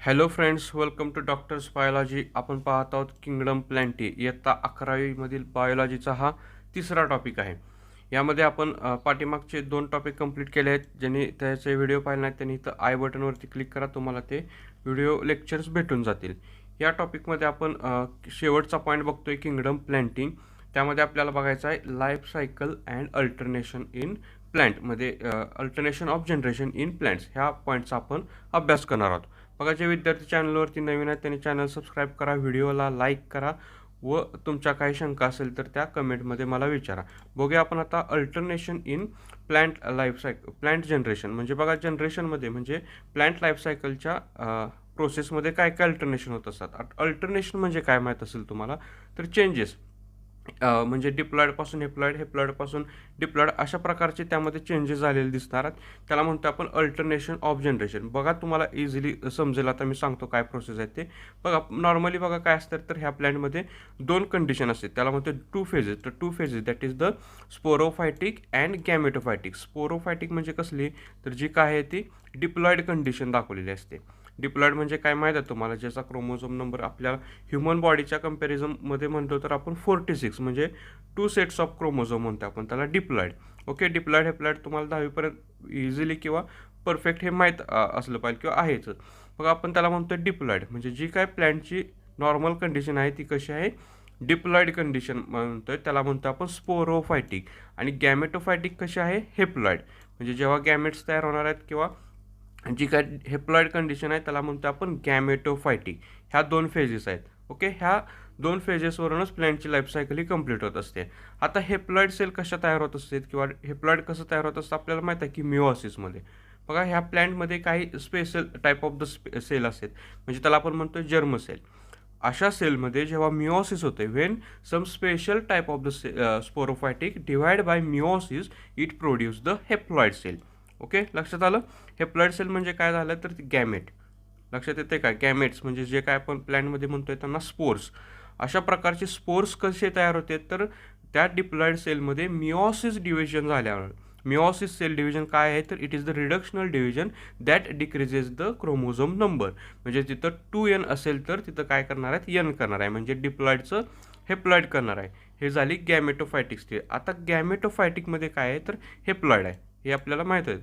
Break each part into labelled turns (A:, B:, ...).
A: Hello friends, welcome to doctors biology. आपण पाहत आहोत किंगडम प्लॅन्टी. इयत्ता 11वी बायोलॉजीचा हा तिसरा टॉपिक आहे. यामध्ये आपण पाठीमागचे 2 टॉपिक कंप्लीट केले आहेत. ज्यांनी त्याचे व्हिडिओ पाहिले नाहीत त्यांनी इथं आय बटनवरती क्लिक करा, तुम्हाला ते व्हिडिओ लेक्चर्स भेटून जातील. या टॉपिकमध्ये आपण शेवटचा पॉईंट बघतोय किंगडम प्लॅन्टिंग. त्यामध्ये आपल्याला बघायचं आहे life cycle and alternation in प्लॅन्टमध्ये alternation of generation in plants ह्या पॉईंटचा आपण अभ्यास करणार आहोत. बघा, जे विद्यार्थी चॅनलवरती नवीन आहेत त्यांनी चॅनल सबस्क्राईब करा, व्हिडिओला लाईक करा व तुमच्या काही शंका असेल तर त्या कमेंटमध्ये मला विचारा. बघूया आपण आता अल्टरनेशन इन प्लॅन्ट जनरेशन. म्हणजे बघा, जनरेशनमध्ये म्हणजे प्लॅन्ट लाईफ सायकलच्या प्रोसेसमध्ये काय काय अल्टरनेशन होत असतात. अल्टरनेशन म्हणजे काय माहीत असेल तुम्हाला तर चेंजेस म्हणजे डिप्लॉइडपासून हेप्लॉइड, हेप्लॉइडपासून डिप्लॉइड अशा प्रकारचे त्यामध्ये चेंजेस झालेले दिसणार आहेत. त्याला म्हणतो आपण अल्टरनेशन ऑफ जनरेशन. बघा, तुम्हाला इझिली समजेल आता मी सांगतो काय प्रोसेस आहे ते. बघा, नॉर्मली बघा काय असतात तर ह्या प्लॅन्टमध्ये 2 कंडिशन असतात. त्याला म्हणतो 2 फेजेस. तर 2 phases that is the sporophytic and gametophytic. Sporophytic म्हणजे कसली तर जी काय आहे ती डिप्लॉइड कंडिशन दाखवलेली असते. डिप्लॉइड म्हणजे काय माहीत आहे तुम्हाला, ज्याचा क्रोमोझोम नंबर आपल्या ह्युमन बॉडीच्या कंपॅरिझनमध्ये म्हणतो तर आपण 46 म्हणजे 2 सेट्स ऑफ क्रोमोझोम म्हणतो आपण त्याला डिप्लॉइड. ओके, डिप्लॉइड हेप्लॉइड तुम्हाला 10वीपर्यंत इझिली किंवा परफेक्ट हे माहीत असलं पाहिजे किंवा आहेच. मग आपण त्याला म्हणतो डिप्लॉइड. म्हणजे जी काय प्लॅन्टची नॉर्मल कंडिशन आहे ती कशी आहे, डिप्लॉइड कंडिशन म्हणतोय, त्याला म्हणतो आपण स्पोरोफायटिक. आणि गॅमेटोफायटिक कशी आहे, हेप्लॉइड. म्हणजे जेव्हा गॅमेट्स तयार होणार आहेत किंवा जी काय हेप्लॉइड कंडिशन आहे त्याला म्हणतो आपण गॅमेटोफायटिक. ह्या 2 फेजेस आहेत. ओके, ह्या 2 फेजेसवरूनच प्लॅन्टची लाईफ सायकल ही कंप्लीट होत असते. आता हेप्लॉइड सेल कशा तयार होत असतात किंवा हेप्लॉइड कसं तयार होत असतं आपल्याला माहीत आहे की मिओसिसमध्ये. बघा, ह्या प्लॅन्टमध्ये काही special type of the cell असतात. म्हणजे त्याला आपण म्हणतो जर्म सेल. अशा सेलमध्ये जेव्हा मिओसिस होते, when some special type of the sporophytic divide by meiosis it produce the haploid cell. Okay, लक्षात आलं. हेप्लॉइड सेल म्हणजे काय झालं तर ती गॅमेट. लक्षात येते काय, गॅमेट्स म्हणजे जे काय आपण प्लॅन्टमध्ये म्हणतोय त्यांना स्पोर्स. अशा प्रकारचे स्पोर्स कसे तयार होते तर त्या डिप्लॉइड सेलमध्ये मिओसिस डिव्हिजन झाल्यावर. मिओसिस सेल डिव्हिजन काय आहे तर it is the reductional division that decreases the chromosome number. म्हणजे तिथं 2n असेल तर तिथं काय करणार आहेत, n करणार आहे. म्हणजे डिप्लॉइडचं हेप्लॉइड करणार आहे. हे झाली गॅमेटोफायटिक स्टेज. आता गॅमेटोफायटिकमध्ये काय आहे तर हेप्लॉइड आहे, हे आपल्याला माहीत आहे.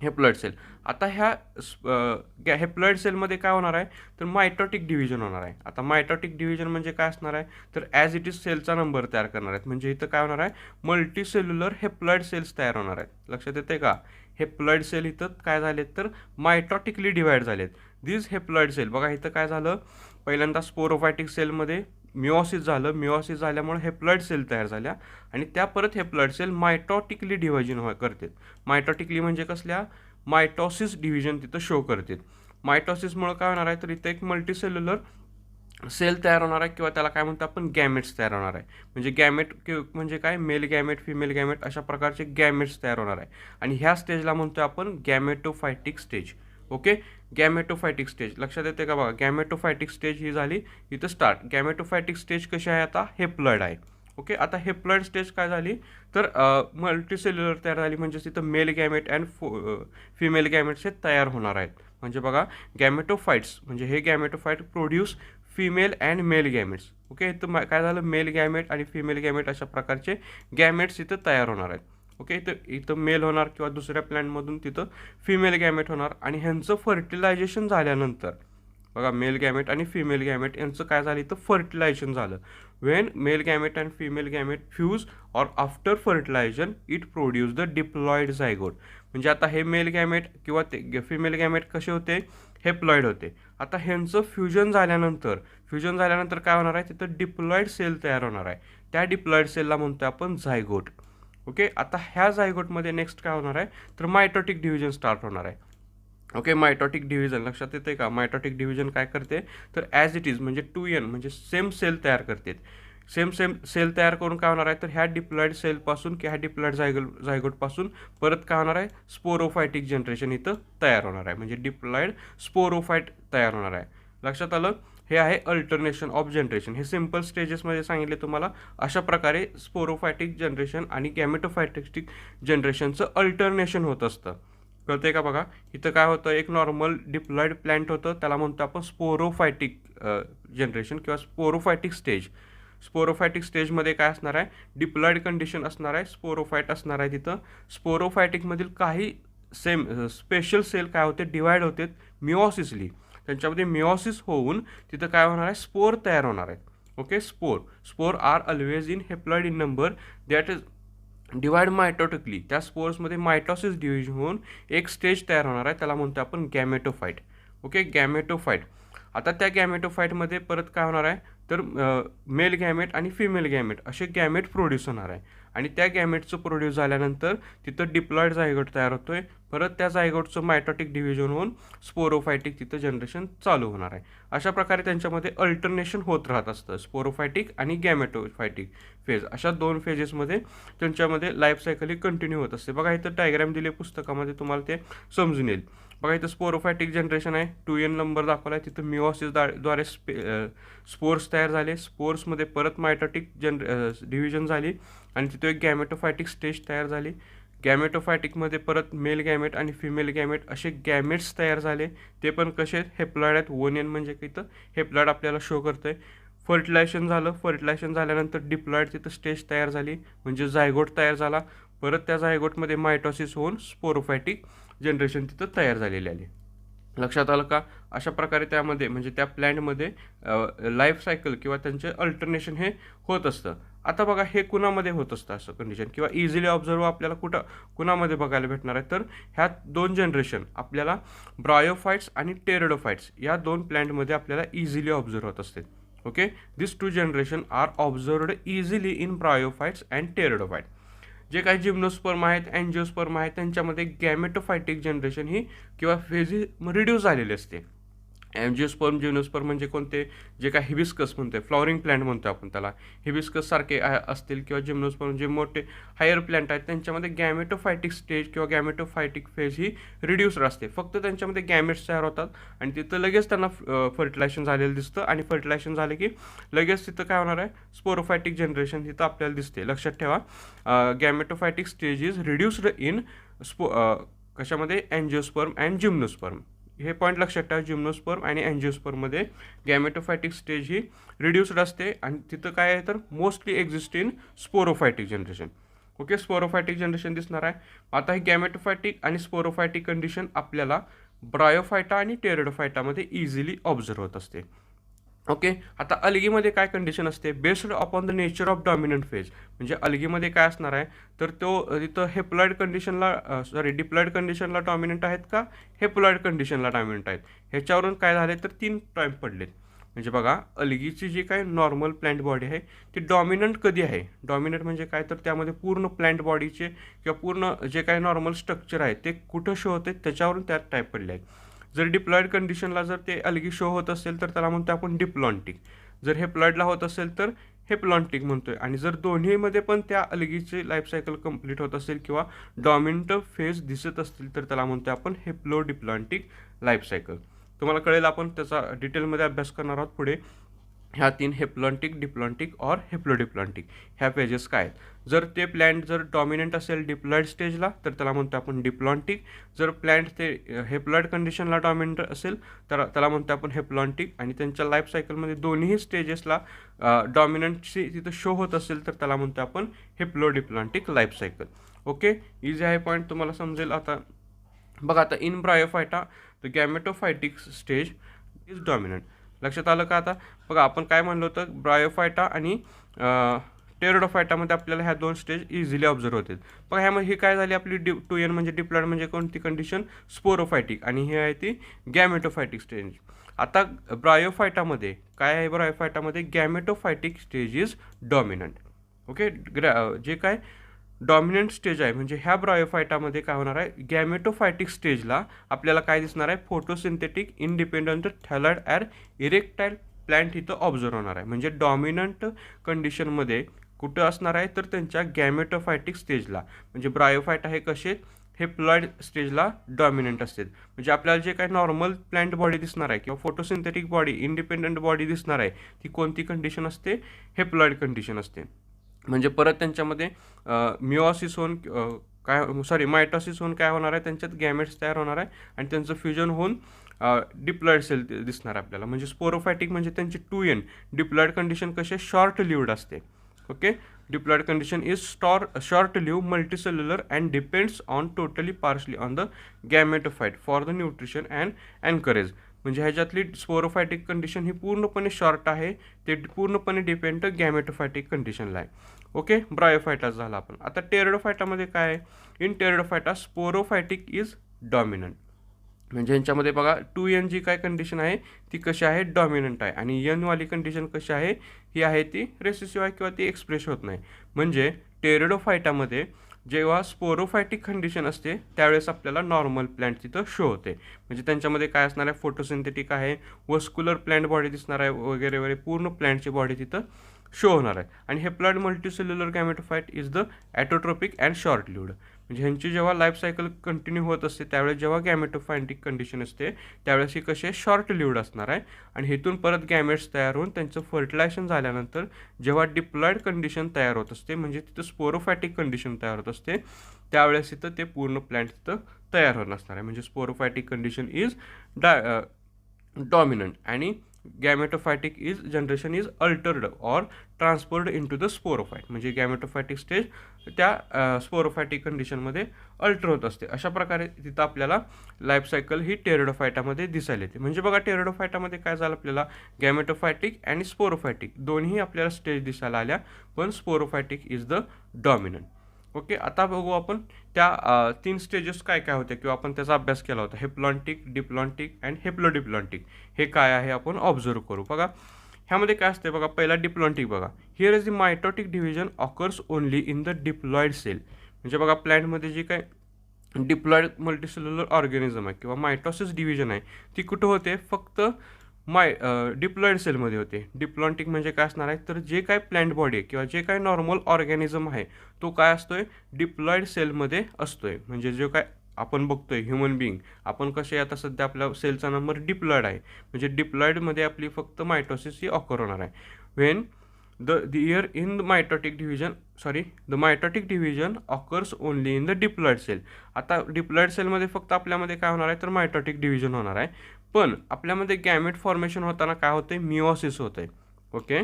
A: Haploid cell. आता ह्या हेप्लॉइड सेलमध्ये काय होणार आहे तर मायटॉटिक डिव्हिजन होणार आहे. आता मायटॉटिक डिव्हिजन म्हणजे काय असणार आहे तर ॲज इट इज सेलचा नंबर तयार करणार आहेत. म्हणजे इथं काय होणार आहे, मल्टीसेल्युलर हेप्लॉइड सेल्स तयार होणार आहेत. लक्षात येते का, हेप्लॉइड सेल इथं काय झालेत तर मायटॉटिकली डिवाइड झालेत. दिस हेप्लॉइड सेल. बघा, इथं काय झालं, पहिल्यांदा स्पोरोफायटिक सेलमध्ये मिओसिस झालं. मिओसिस झाल्यामुळे हेप्लॉइड सेल तयार झाल्या आणि त्या परत हेप्लॉइड सेल मायटॉटिकली डिव्हिजन करतात. मायटॉटिकली म्हणजे कसल्या, मायटॉसिस डिव्हिजन तिथं शो करतात. मायटॉसिसमुळे काय होणार आहे तर इथं एक मल्टीसेल्युलर सेल तयार होणार आहे किंवा त्याला काय म्हणतो आपण गॅमेट्स तयार होणार आहे. म्हणजे गॅमेट म्हणजे काय, मेल गॅमेट, फिमेल गॅमेट अशा प्रकारचे गॅमेट्स तयार होणार आहे. आणि ह्या स्टेजला म्हणतो आपण gametophytic stage. Okay, gametophytic stage. लक्षात येते का, बघा गॅमेटोफायटिक स्टेज ही झाली इथं स्टार्ट. गॅमेटोफायटिक स्टेज कशी आहे आता, हेप्लॉइड आहे. ओके, आता हेप्लॉइड स्टेज काय झाली तर मल्टीसेल्युलर तयार झाली. म्हणजे तिथं male gamete and female gametes हे तयार होणार आहेत. म्हणजे बघा, गॅमेटोफाइट्स म्हणजे हे gametophyte produce female and male gametes. Okay, इथं काय झालं, मेल गॅमेट आणि फिमेल गॅमेट अशा प्रकारचे गॅमेट्स इथं तयार होणार आहेत. ओके, इथं मेल होणार किंवा दुसऱ्या प्लॅन्टमधून तिथं फिमेल गॅमेट होणार. आणि ह्यांचं फर्टिलायझेशन झाल्यानंतर बघा, मेल गॅमेट आणि फिमेल गॅमेट यांचं काय झालं इथं फर्टिलायझेशन झालं. When male gamete and female gamete fuse or after fertilisation it produce the diploid zygote. म्हणजे आता हे मेल गॅमेट किंवा ते फिमेल गॅमेट कसे होते, हेप्लॉइड होते. आता ह्यांचं फ्युजन झाल्यानंतर काय होणार आहे, तिथं डिप्लॉइड सेल तयार होणार आहे. त्या डिप्लॉइड सेलला म्हणतो आपण झायगोट. ओके, आता ह्या झायगोटमध्ये नेक्स्ट काय होणार आहे तर मायटॉटिक डिव्हिजन स्टार्ट होणार आहे. ओके, मायटॉटिक डिव्हिजन लक्षात येते का, मायटॉटिक डिव्हिजन काय करते तर ॲज इट इज म्हणजे 2n म्हणजे सेम सेल तयार करते. सेम सेल तयार करून काय होणार आहे तर ह्या डिप्लॉइड सेलपासून किंवा ह्या डिप्लॉइड झायगोटपासून परत काय होणार आहे, स्पोरोफायटिक जनरेशन इथं तयार होणार आहे. म्हणजे डिप्लॉइड स्पोरोफायट तयार होणार आहे. लक्षात आलं. हे आहे अल्टरनेशन ऑफ जनरेशन. हे सिम्पल स्टेजेसमध्ये सांगितले तुम्हाला. अशा प्रकारे स्पोरोफायटिक जनरेशन आणि गॅमेटोफायटिक जनरेशनचं अल्टरनेशन होत असतं. कळतंय का बघा. इथं काय होतं, एक नॉर्मल डिप्लॉइड प्लांट होतं, त्याला म्हणतो आपण स्पोरोफायटिक जनरेशन किंवा स्पोरोफायटिक स्टेज. स्पोरोफायटिक स्टेजमध्ये काय असणार आहे, डिप्लॉइड कंडिशन असणार आहे, स्पोरोफायट असणार आहे. तिथं स्पोरोफायटिकमधील काही स्पेशल सेल काय होते, डिवाइड होते मिओसिसली. त्यांच्यामध्ये मिओसिस होऊन तिथं काय होणार आहे, स्पोर तयार होणार आहेत. Okay, spore are always in haploid in number that is divide mitotically. त्या स्पोर्समध्ये मायटॉसिस डिव्हिजन होऊन एक स्टेज तयार होणार आहे, त्याला म्हणतो आपण गॅमेटोफाइट. ओके, गॅमेटोफाइट. आता त्या गॅमेटोफाइटमध्ये परत काय होणार आहे, तर मेल गॅमेट आणि फिमेल गॅमेट असे गॅमेट प्रोड्यूस होणार आहे. आणि त्या गॅमेटचं प्रोड्यूस झाल्यानंतर तिथं डिप्लॉइड झायगोट तयार होतोय. परत त्या झायगोटचं मायटॉटिक डिव्हिजन होऊन स्पोरोफायटिक तिथं जनरेशन चालू होणार आहे. अशा प्रकारे त्यांच्यामध्ये अल्टरनेशन होत राहत असतं, स्पोरोफायटिक आणि गॅमेटोफायटिक फेज. अशा 2 फेजेसमध्ये त्यांच्यामध्ये लाईफ सायकल ही कंटिन्यू होत असते. बघा इथं डायग्राम दिले पुस्तकामध्ये, तुम्हाला ते समजून येईल. बघा इथं स्पोरोफायटिक जनरेशन आहे, 2n नंबर दाखवला आहे. तिथं मिओसिस द्वारे स्पोर्स तयार झाले. स्पोर्समध्ये परत मायटॉटिक डिव्हिजन झाली आणि तिथं एक गॅमेटोफायटिक स्टेज तयार झाली. गॅमेटोफायटिकमध्ये परत मेल गॅमेट आणि फिमेल गॅमेट असे गॅमेट्स तयार झाले. ते पण कसे आहेत, हेप्लॉइड आहेत. 1n म्हणजे की इथं हेप्लॉइड आपल्याला शो करतं आहे. फर्टिलायझेशन झालं. फर्टिलायझेशन झाल्यानंतर डिप्लॉइड तिथं स्टेज तयार झाली, म्हणजे झायगोट तयार झाला. परत त्या झायगोटमध्ये मायटॉसिस होऊन स्पोरोफायटिक जनरेशन तिथं तयार झालेले आले. लक्षात आलं का. अशा प्रकारे त्यामध्ये म्हणजे त्या प्लॅन्टमध्ये लाईफ सायकल किंवा त्यांचे अल्टरनेशन हे होत असतं. आता बघा हे कुणामध्ये होत असतं असं कंडिशन, किंवा इझिली ऑब्झर्व आपल्याला कुणामध्ये बघायला भेटणार आहे, तर ह्या 2 जनरेशन आपल्याला ब्रायोफाइट्स आणि टेरिडोफाइट्स या 2 प्लॅन्टमध्ये आपल्याला इझिली ऑब्झर्व होत असते. Okay, this 2 generation are observed easily in bryophytes and pteridophyte. जे काही जिम्नोस्पर्म आहेत, अँजिओस्पर्म आहेत, त्यांच्यामध्ये गॅमेटोफायटिक जनरेशन ही किंवा फेज ही रिड्यूस झालेली असते. अँजिओस्पर्म जिम्नोस्पर्म म्हणजे कोणते, जे काय हिबिस्कस म्हणतोय, फ्लॉवरिंग प्लांट म्हणतो आपण त्याला, हिबिस्कस सारखे असतील, किंवा जिम्नोस्पर्म जे मोठे हायर प्लांट आहेत त्यांच्यामध्ये गॅमेटोफायटिक स्टेज किंवा गॅमेटोफायटिक फेज ही रिड्यूस्ड असते. फक्त त्यांच्यामध्ये गॅमेट्स तयार होतात आणि तिथं लगेच त्यांना फर्टिलायझेशन झालेलं दिसतं. आणि फर्टिलायझेशन झाले की लगेच तिथं काय होणार आहे, स्पोरोफायटिक जनरेशन तिथं आपल्याला दिसते. लक्षात ठेवा, गॅमेटोफायटिक स्टेज इज रिड्यूस्ड इन कशामध्ये, अँजिओस्पर्म अँड जिम्नोस्पर्म. हे पॉईंट लक्षात ठेवा, जिम्नोस्पर्म आणि अँजिओस्पर्ममध्ये गॅमेटोफायटिक स्टेज ही रिड्यूस्ड असते आणि तिथं काय आहे, तर mostly exist in sporophytic generation. Okay, sporophytic generation दिसणार आहे. आता ही गॅमेटोफायटिक आणि स्पोरोफायटिक कंडिशन आपल्याला ब्रायोफायटा आणि टेरिडोफायटामध्ये इझिली ऑब्झर्व होत असते. ओके, आता अलगीमध्ये काय कंडिशन असते, based upon the nature of dominant phase. म्हणजे अलगीमध्ये काय असणार आहे, तर तो तिथं हेप्लॉइड कंडिशनला डिप्लॉइड कंडिशनला डॉमिनंट आहेत का, हेप्लॉइड कंडिशनला डॉमिनंट आहेत, ह्याच्यावरून काय झाले तर 3 पॉईंट पडलेत. म्हणजे बघा, अलगीची जी काय नॉर्मल प्लांट बॉडी आहे ती डॉमिनंट कधी आहे. डॉमिनंट म्हणजे काय, तर त्यामध्ये पूर्ण प्लांट बॉडीचे किंवा पूर्ण जे काय नॉर्मल स्ट्रक्चर आहे ते कुठं शो होते त्याच्यावरून त्यात टाईप पडले आहेत. जर डिप्लॉइड कंडिशनला जर ते अलगी शो होत असेल तर त्याला म्हणतो आपण डिप्लॉन्टिक. जर हेप्लॉइडला होत असेल तर हेप्लॉन्टिक म्हणतोय. आणि जर दोन्हीमध्ये पण त्या अलगीची लाईफ सायकल कंप्लीट होत असेल किंवा डॉमिनंट फेज दिसत असतील तर त्याला म्हणतो आपण हेप्लोडिप्लॉन्टिक लाईफ सायकल. तुम्हाला कळेल, आपण त्याचा डिटेलमध्ये अभ्यास करणार आहोत पुढे. ह्या 3 हेप्लॉन्टिक, डिप्लॉन्टिक और हेप्लोडिप्लॉन्टिक ह्या फेजेस काय आहेत. जर ते प्लॅन्ट जर डॉमिनंट असेल डिप्लॉइड स्टेजला तर त्याला म्हणतो आपण डिप्लॉन्टिक. जर प्लॅन्ट ते हेप्लॉइड कंडिशनला डॉमिनंट असेल तर त्याला म्हणतो आपण हेप्लॉन्टिक. आणि त्यांच्या लाईफ सायकलमध्ये दोन्ही स्टेजेसला डॉमिनंटची तिथं शो होत असेल तर त्याला म्हणतो आपण haplodiplontic life cycle. Okay, easy आहे पॉईंट, तुम्हाला समजेल. आता बघा, आता in bryophyta the gametophytic stage is dominant. लक्षात आलं का. आता बघा, आपण काय म्हणलो होतं, ब्रायोफायटा आणि टेरिडोफायटामध्ये आपल्याला ह्या 2 स्टेज इझिली ऑब्झर्व होतील. बघा, ह्यामध्ये ही काय झाली आपली 2n म्हणजे डिप्लॉइड म्हणजे कोणती कंडिशन, स्पोरोफायटिक. आणि ही आहे ती गॅमेटोफायटिक स्टेज. आता ब्रायोफायटामध्ये काय आहे, ब्रायोफायटामध्ये गॅमेटोफायटिक स्टेज इज डॉमिनंट. ओके, जे काय डॉमिनंट स्टेज आहे म्हणजे ह्या ब्रायोफायटामध्ये काय होणार आहे, गॅमेटोफायटिक स्टेजला आपल्याला काय दिसणार आहे, photosynthetic independent thalloid or erectile plant इथं ऑब्झर्व होणार आहे. म्हणजे डॉमिनंट कंडिशनमध्ये कुठं असणार आहे, तर त्यांच्या गॅमेटोफायटिक स्टेजला. म्हणजे ब्रायोफायटा हे कसे हेप्लॉइड स्टेजला डॉमिनंट असतात. म्हणजे आपल्याला जे काही नॉर्मल प्लॅन्ट बॉडी दिसणार आहे किंवा फोटोसिंथेटिक बॉडी, इंडिपेंडंट बॉडी दिसणार आहे, ती कोणती कंडिशन असते, हेप्लॉइड कंडिशन असते. म्हणजे परत त्यांच्यामध्ये मिओसिस होऊन मायटॉसिस होऊन काय होणार आहे, त्यांच्यात गॅमेट्स तयार होणार आहे आणि त्यांचं फ्युजन होऊन डिप्लॉइड सेल दिसणार आपल्याला. म्हणजे स्पोरोफायटिक म्हणजे त्यांची 2n डिप्लॉइड कंडिशन कशी शॉर्ट लिव्ड असते. Okay, diploid condition is short live multicellular and depends on totally partially on the gametophyte for the nutrition and anchorage. म्हणजे ह्याच्यातली स्पोरोफायटिक कंडिशन ही पूर्णपणे शॉर्ट आहे, ते पूर्णपणे डिपेंड गॅमेटोफायटिक कंडिशनला आहे. ओके, ब्रायोफायटा झाला आपण. आता टेरिडोफायटामध्ये काय आहे, इन टेरिडोफायटा स्पोरोफायटिक इज डॉमिनंट. म्हणजे यांच्यामध्ये बघा 2n जी काय कंडिशन आहे ती कशी आहे, डॉमिनंट आहे, आणि n वाली कंडिशन कशी आहे, ही आहे ती रेसिसिव्ह आहे किंवा ती एक्सप्रेस होत नाही. म्हणजे टेरिडोफायटामध्ये जेव्हा स्पोरोफायटिक कंडिशन असते त्यावेळेस आपल्याला नॉर्मल प्लांट तिथं शो होते. म्हणजे त्यांच्यामध्ये काय असणार आहे, फोटोसिंथेटिक आहे, वस्क्युलर प्लांट बॉडी दिसणार आहे वगैरे वगैरे, पूर्ण प्लांटची बॉडी तिथं शो होणार आहे. आणि haploid multicellular gametophyte is the autotrophic and short lived. म्हणजे ह्यांची जेव्हा लाईफ सायकल कंटिन्यू होत असते त्यावेळेस जेव्हा गॅमेटोफायटिक कंडिशन असते त्यावेळेस ही कशी शॉर्ट लिव्ड असणार आहे. आणि हेतून परत गॅमेट्स तयार होऊन त्यांचं फर्टिलायझेशन झाल्यानंतर जेव्हा डिप्लॉइड कंडिशन तयार होत असते, म्हणजे तिथं स्पोरोफायटिक कंडिशन तयार होत असते, त्यावेळेस तिथं ते पूर्ण प्लांट तिथं तयार होत असणार आहे. म्हणजे स्पोरोफायटिक कंडिशन इज डॉमिनंट आणि gametophytic generation is altered or transferred into the sporophyte. म्हणजे गॅमेटोफायटिक स्टेज त्या स्पोरोफायटिक कंडिशनमध्ये अल्टर होत असते. अशा प्रकारे तिथं आपल्याला लाईफ सायकल ही टेरिडोफायटामध्ये दिसायला येते. म्हणजे बघा टेरिडोफायटामध्ये काय झालं, आपल्याला गॅमेटोफायटिक आणि स्पोरोफायटिक दोन्ही आपल्याला स्टेज दिसायला आल्या, पण स्पोरोफायटिक इज द डॉमिनंट. ओके, आता बघू आपण त्या 3 स्टेजेस काय काय होते किंवा आपण त्याचा अभ्यास केला होता, हेप्लॉन्टिक, डिप्लॉन्टिक अँड हेप्लोडिप्लॉन्टिक. हे काय आहे आपण ऑब्झर्व करू. बघा ह्यामध्ये काय असते, बघा पहिला डिप्लॉन्टिक. बघा here is the mitotic division occurs only in the diploid cell. म्हणजे बघा प्लॅन्टमध्ये जी काय डिप्लॉइड मल्टीसेल्युलर ऑर्गॅनिझम आहे किंवा मायटॉसिस डिव्हिजन आहे ती कुठं होते, फक्त डिप्लॉइड सेलमध्ये होते. डिप्लॉन्टिक म्हणजे काय असणार आहे, तर जे काय प्लांट बॉडी आहे किंवा जे काय नॉर्मल ऑर्गॅनिझम आहे तो काय असतोय, डिप्लॉइड सेलमध्ये असतोय. म्हणजे जो काय आपण बघतोय ह्युमन बिईंग, आपण कसे आता सध्या आपल्या सेलचा नंबर डिप्लॉइड आहे, म्हणजे डिप्लॉइडमध्ये आपली फक्त मायटोसिस ही ऑकर होणार आहे. Wien the year in the mitotic division occurs only in the diploid cell. आता डिप्लॉइड सेलमध्ये फक्त आपल्यामध्ये काय होणार आहे, तर मायटोटिक डिव्हिजन होणार आहे. पण आपल्यामध्ये गॅमेट फॉर्मेशन होताना काय होते, मिओसिस होते. Okay,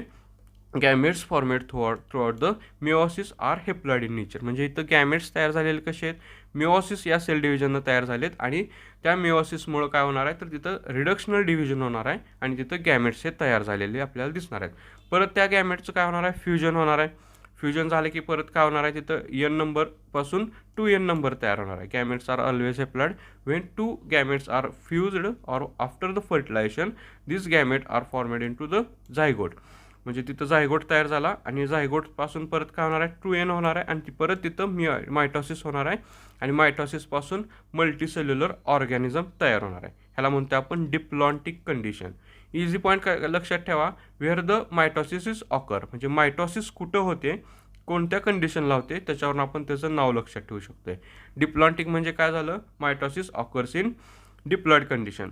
A: gametes format throughout the meiosis are haploid in nature. म्हणजे इथं गॅमेट्स तयार झालेले कसे आहेत, मिओसिस या सेल डिव्हिजननं तयार झालेत आणि त्या मिओसिसमुळं काय होणार आहे, तर तिथं रिडक्शनल डिव्हिजन होणार आहे आणि तिथं गॅमेट्स हे तयार झालेले आपल्याला दिसणार आहेत. परत त्या गॅमेटचं काय होणार आहे, फ्युजन होणार आहे. फ्युजन झालं की परत काय होणार आहे, तिथं n नंबरपासून 2n नंबर तयार होणार आहे. Gametes are always haploid when 2 gametes are fused or after the fertilisation this gamete are formed into the zygote. म्हणजे तिथं झायगोट तयार झाला आणि झायगोटपासून परत काय होणार आहे, 2n होणार आहे आणि ती परत तिथं मायटॉसिस होणार आहे आणि मायटॉसिसपासून मल्टीसेल्युलर ऑर्गॅनिझम तयार होणार आहे. ह्याला म्हणतो आपण डिप्लॉन्टिक कंडिशन. इझी पॉईंट काय लक्षात ठेवा, where the mitosis is occur. म्हणजे मायटॉसिस कुठं होते, कोणत्या कंडिशनला होते, त्याच्यावरून आपण त्याचं नाव लक्षात ठेवू शकतो. डिप्लॉन्टिक म्हणजे काय झालं, mitosis occurs in diploid condition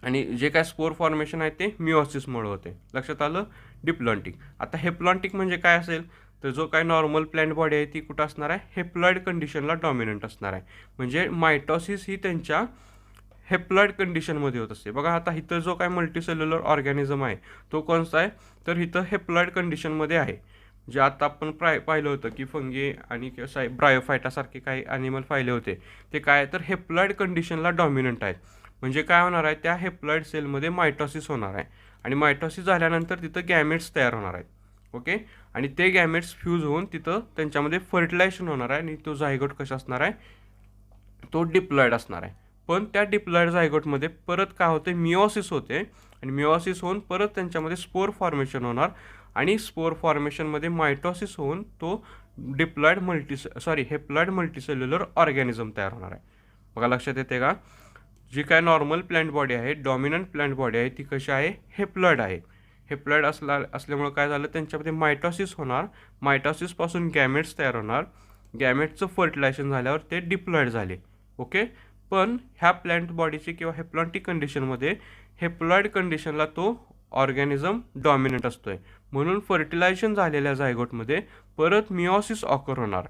A: आणि जे काय स्पोर फॉर्मेशन आहे ते मिओसिसमुळे होते. लक्षात आलं, डिप्लॉन्टिक. आता हेप्लॉन्टिक म्हणजे काय असेल, तर जो काय नॉर्मल प्लांट बॉडी आहे ती कुठं असणार आहे, हेप्लॉइड कंडिशनला डॉमिनंट असणार आहे. म्हणजे मायटॉसिस ही त्यांच्या हेप्लॉइड कंडिशनमध्ये होत असते. बघा आता इथं जो काय मल्टीसेल्युलर ऑर्गॅनिझम आहे तो कोणता आहे, तर इथं हेप्लॉइड कंडिशनमध्ये आहे. जे आता आपण पाहिलं होतं की फंगे आणि ब्रायोफायटासारखे काही ॲनिमल पाहिले होते, ते काय तर हेप्लॉइड कंडिशनला डॉमिनंट आहेत. म्हणजे काय होणार आहे, त्या हेप्लॉइड सेलमध्ये मायटॉसिस होणार आहे आणि मायटॉसिस झाल्यानंतर तिथं गॅमेट्स तयार होणार आहेत. ओके, आणि ते गॅमेट्स फ्यूज होऊन तिथं त्यांच्यामध्ये फर्टिलायझेशन होणार आहे आणि तो झायगोट कसा असणार आहे, तो डिप्लॉइड असणार आहे. पण त्या डिप्लॉइड झायगोटमध्ये परत काय होते, मिओसिस होते आणि मिओसिस होऊन परत त्यांच्यामध्ये स्पोर फॉर्मेशन होणार आणि स्पोर फॉर्मेशनमध्ये मायटॉसिस होऊन तो हेप्लॉइड मल्टीसेल्युलर ऑर्गॅनिझम तयार होणार आहे. बघा लक्षात येते का, जी काय नॉर्मल प्लांट बॉडी आहे, डॉमिनंट प्लांट बॉडी आहे, ती कशी आहे, हेप्लॉइड आहे. हेप्लॉइड असल्यामुळे काय झालं, त्यांच्यामध्ये मायटॉसिस होणार, मायटॉसिसपासून गॅमेट्स तयार होणार, गॅमेट्सचं फर्टिलायझेशन झाल्यावर ते डिप्लॉइड झाले. ओके, पण ह्या प्लांट बॉडीची किंवा हेप्लॉन्टिक कंडिशनमध्ये हेप्लॉइड कंडिशनला तो ऑर्गॅनिझम डॉमिनंट असतोय, म्हणून फर्टिलायझेशन झालेल्या झायगोटमध्ये परत मिओसिस ऑकर होणार.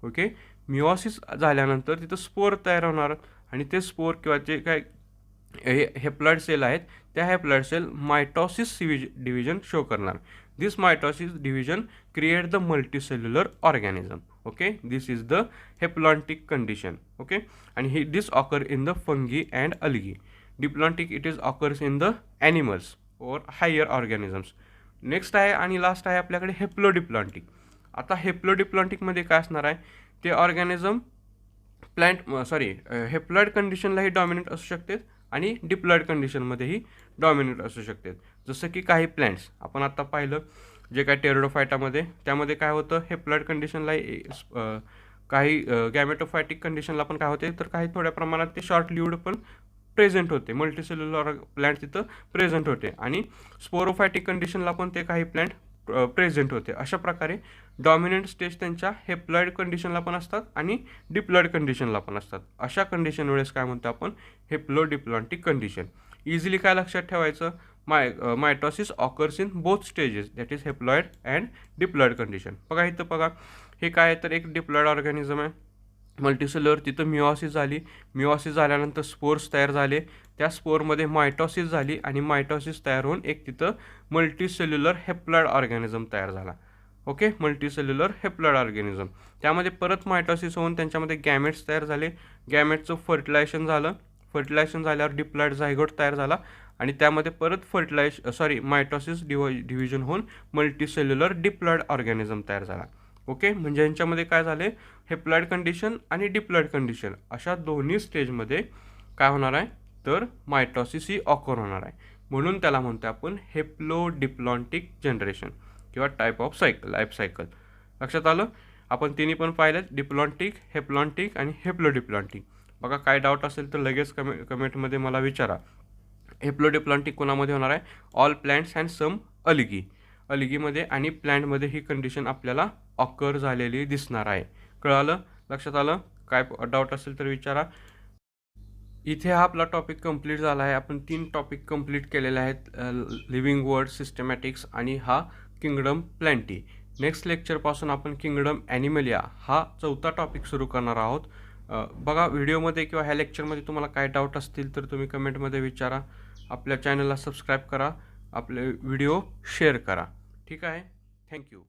A: ओके, मिओसिस झाल्यानंतर तिथं स्पोर तयार होणार आणि ते स्पोर किंवा जे काय हेप्लॉइड सेल आहेत त्या haploid cell mitosis division show करणार. This mitosis division create the multicellular organism. Okay, this is the haplontic condition. Okay, आणि this occur in the fungi and algae. Diplontic it is occurs in the animals or higher organisms. Next आहे आणि last आहे आपल्याकडे हेप्लोडिप्लॉन्टिक. आता हेप्लोडिप्लॉन्टिकमध्ये काय असणार आहे, ते ऑर्गॅनिझम हेप्लॉइड कंडिशनलाही डॉमिनंट असू शकते आणि डिप्लॉइड कंडिशनमध्येही डॉमिनंट असू शकते. जसं की काही प्लॅन्ट्स आपण आता पाहिलं, जे काय टेरिडोफायटामध्ये, त्यामध्ये काय होतं, हेप्लॉइड कंडिशनला काही गॅमेटोफायटिक कंडिशनला पण काय होते, तर काही थोड्या प्रमाणात ते शॉर्ट लिव्ड पण प्रेझेंट होते. मल्टीसेल्युलर प्लॅन्ट तिथं प्रेझेंट होते आणि स्पोरोफायटिक कंडिशनला पण ते काही प्लॅन्ट प्रेझेंट होते. अशा प्रकारे डॉमिनंट स्टेज त्यांच्या हेप्लॉइड कंडिशनला पण असतात आणि डिप्लॉइड कंडिशनला पण असतात. अशा कंडिशन वेळेस काय म्हणतो आपण, हेप्लोडिप्लॉन्टिक कंडिशन. इझिली काय लक्षात ठेवायचं, mitosis occurs in both stages, that is haploid and diploid condition. बघा इथं बघा, हे काय तर एक डिप्लॉइड ऑर्गॅनिझम आहे मल्टीसेल्युलर. तिथं मिओसिस झाली, मिओसिस झाल्यानंतर स्पोर्स तयार झाले, त्या स्पोरमध्ये मायटॉसिस झाली आणि मायटॉसिस तयार होऊन एक तिथं मल्टीसेल्युलर हेप्लॉइड ऑर्गॅनिझम तयार झाला. Okay, multicellular haploid organism. त्यामध्ये परत मायटॉसिस होऊन त्यांच्यामध्ये गॅमेट्स तयार झाले, गॅमेटचं फर्टिलायझेशन झालं, फर्टिलायझेशन झाल्यावर डिप्लॉइड झायगोट तयार झाला आणि त्यामध्ये परत मायटॉसिस डिव्हिजन होऊन मल्टीसेल्युलर डिप्लॉइड ऑर्गॅनिझम तयार झाला. ओके, म्हणजे यांच्यामध्ये काय झाले, हेप्लॉइड कंडिशन आणि डिप्लॉइड कंडिशन अशा दोन्ही स्टेजमध्ये काय होणार आहे, तर मायटॉसिस ही ऑकर होणार आहे. म्हणून त्याला म्हणतो आपण हेप्लोडिप्लॉन्टिक जनरेशन किंवा टाईप ऑफ लाईफ सायकल. लक्षात आलं. आपण तिन्ही पण पाहिलेत, डिप्लॉन्टिक, हेप्लॉन्टिक आणि हेप्लोडिप्लॉन्टिक. बघा काय डाऊट असेल तर लगेच कमेंटमध्ये मला विचारा. हेप्लोडिप्लॉन्टिक कोणामध्ये होणार आहे, all plants and some algae. अल्गीमध्ये आणि प्लॅन्टमध्ये ही कंडिशन आपल्याला ऑकर झालेली दिसणार आहे. कळालं, लक्षात आलं. काय डाऊट असेल तर विचारा. इथे हा आपला टॉपिक कंप्लीट झाला आहे. आपण 3 टॉपिक कंप्लीट केलेले आहेत, लिव्हिंग वर्ड, सिस्टमॅटिक्स आणि हा किंगडम प्लॅन्टी. नेक्स्ट लेक्चरपासून आपण किंगडम ॲनिमलिया हा 4था टॉपिक सुरू करणार आहोत. बघा व्हिडिओमध्ये किंवा ह्या लेक्चरमध्ये तुम्हाला काय डाऊट असतील तर तुम्ही कमेंटमध्ये विचारा. आपल्या चॅनलला सबस्क्राईब करा, आपले व्हिडिओ शेअर करा. ठीक आहे, थँक्यू.